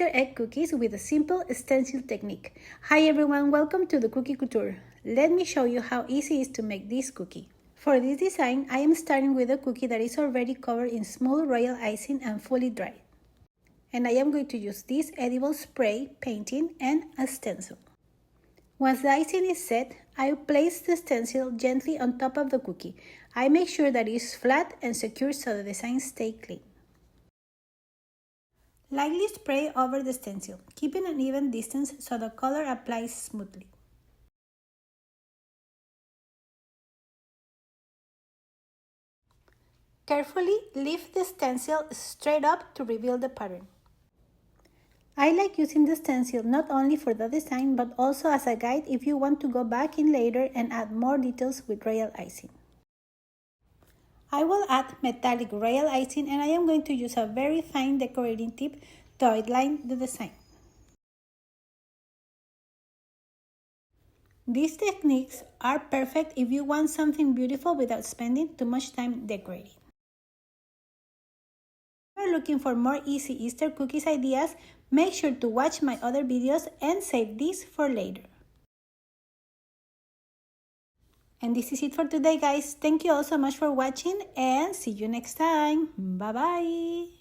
Easter egg cookies with a simple stencil technique. Hi everyone, welcome to the Cookie Couture. Let me show you how easy it is to make this cookie. For this design, I am starting with a cookie that is already covered in small royal icing and fully dry. And I am going to use this edible spray, painting, and a stencil. Once the icing is set, I place the stencil gently on top of the cookie. I make sure that it is flat and secure so the design stays clean. Lightly spray over the stencil, keeping an even distance so the color applies smoothly. Carefully lift the stencil straight up to reveal the pattern. I like using the stencil not only for the design but also as a guide if you want to go back in later and add more details with royal icing. I will add metallic royal icing and I am going to use a very fine decorating tip to outline the design. These techniques are perfect if you want something beautiful without spending too much time decorating. If you are looking for more easy Easter cookies ideas, make sure to watch my other videos and save these for later. And this is it for today, guys. Thank you all so much for watching and see you next time. Bye bye.